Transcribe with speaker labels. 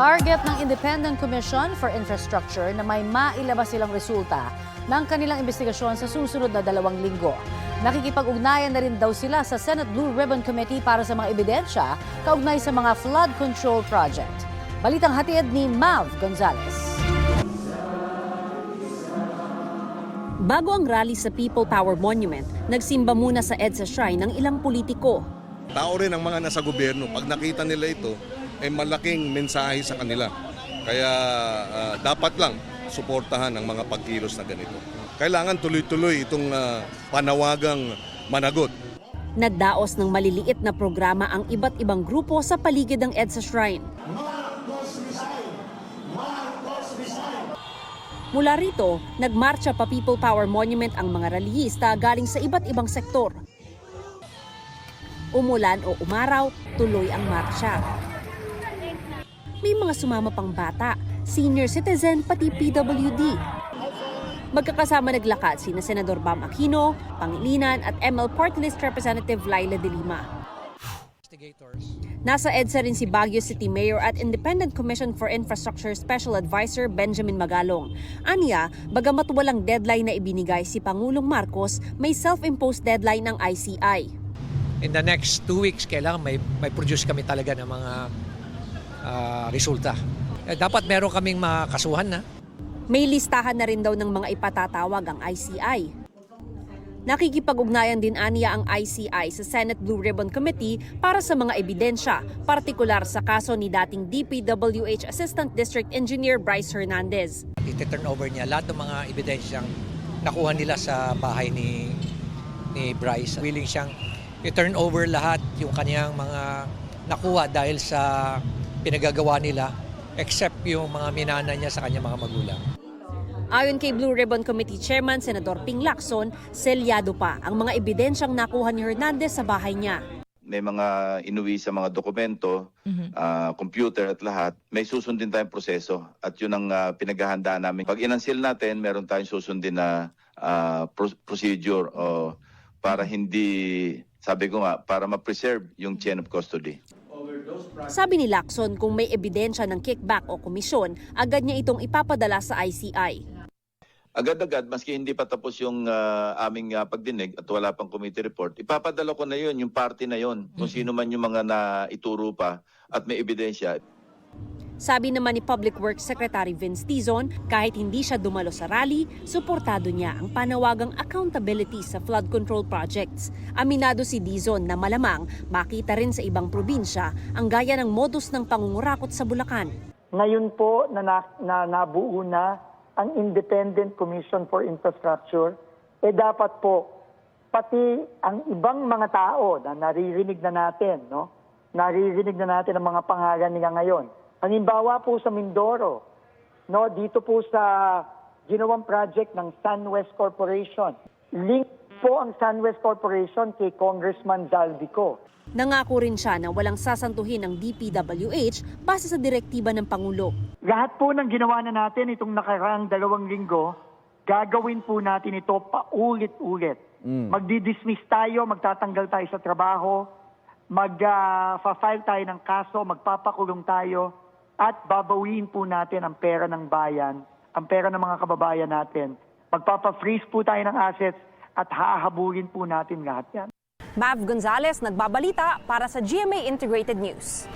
Speaker 1: Target ng Independent Commission for Infrastructure na may mailabas silang resulta ng kanilang investigasyon sa susunod na 2 linggo. Nakikipag-ugnayan na rin daw sila sa Senate Blue Ribbon Committee para sa mga ebidensya kaugnay sa mga flood control project. Balitang hatid ni Mav Gonzalez. Bago ang rally sa People Power Monument, nagsimba muna sa EDSA Shrine ng ilang politiko.
Speaker 2: Tao rin ang mga nasa gobyerno, pag nakita nila ito, ay malaking mensahe sa kanila. Kaya dapat lang suportahan ang mga pagkilos na ganito. Kailangan tuloy-tuloy itong panawagang managot.
Speaker 1: Nagdaos ng maliliit na programa ang iba't ibang grupo sa paligid ng EDSA Shrine. Mula rito, nagmarcha pa People Power Monument ang mga rallyista galing sa iba't ibang sektor. Umulan o umaraw, tuloy ang marcha. May mga sumama pang bata, senior citizen pati PWD. Magkakasama naglakad sina Senador Bam Aquino, Pangilinan at ML Party List Representative Laila De Lima. Nasa EDSA rin si Baguio City Mayor at Independent Commission for Infrastructure Special Advisor Benjamin Magalong. Aniya, bagamat walang deadline na ibinigay si Pangulong Marcos, may self-imposed deadline ng ICI.
Speaker 3: In the next 2 weeks, kailangan may produce kami talaga ng mga resulta. Dapat meron kaming makasuhan na.
Speaker 1: May listahan na rin daw ng mga ipatatawag ang ICI. Nakikipag-ugnayan din aniya ang ICI sa Senate Blue Ribbon Committee para sa mga ebidensya, partikular sa kaso ni dating DPWH Assistant District Engineer Bryce Hernandez.
Speaker 3: I-turn over niya lahat ng mga ebidensyang nakuha nila sa bahay ni Bryce. Willing siyang i-turn over lahat yung kanyang mga nakuha dahil sa pinagagawa nila, except yung mga minana niya sa kanyang mga magulang.
Speaker 1: Ayon kay Blue Ribbon Committee Chairman Senador Ping Lacson, selyado pa ang mga ebidensyang nakuha ni Hernandez sa bahay niya.
Speaker 4: May mga inuwi sa mga dokumento, computer at lahat. May susundin tayong proseso at yun ang pinaghahandaan namin. Pag inansil natin, meron tayong susundin na procedure para hindi, sabi ko nga, para ma-preserve yung chain of custody.
Speaker 1: Sabi ni Lacson, kung may ebidensya ng kickback o komisyon, agad niya itong ipapadala sa ICI.
Speaker 4: Agad-agad, maski hindi pa tapos yung aming pagdinig at wala pang committee report, ipapadala ko na yun, yung party na yun, kung sino man yung mga naituro pa at may ebidensya.
Speaker 1: Sabi naman ni Public Works Secretary Vince Tizon, kahit hindi siya dumalo sa rally, suportado niya ang panawagang accountability sa flood control projects. Aminado si Tizon na malamang makita rin sa ibang probinsya ang gaya ng modus ng pangungurakot sa Bulacan.
Speaker 5: Ngayon po na nabuo na ang Independent Commission for Infrastructure, dapat po pati ang ibang mga tao na naririnig na natin, naririnig na natin ang mga pangalan nila ngayon. Halimbawa po sa Mindoro, dito po sa ginawang project ng SunWest Corporation. Link po ang SunWest Corporation kay Congressman Zaldico.
Speaker 1: Nangako rin siya na walang sasantuhin ng DPWH base sa direktiba ng Pangulo.
Speaker 5: Lahat po ng ginawa na natin itong nakaraang 2 linggo, gagawin po natin ito paulit-ulit. Magdi-dismiss tayo, magtatanggal tayo sa trabaho, mag-file tayo ng kaso, magpapakulong tayo, at babawiin po natin ang pera ng bayan, ang pera ng mga kababayan natin. Magpapa-freeze po tayo ng assets at hahabulin po natin lahat yan.
Speaker 1: Mav Gonzalez, nagbabalita para sa GMA Integrated News.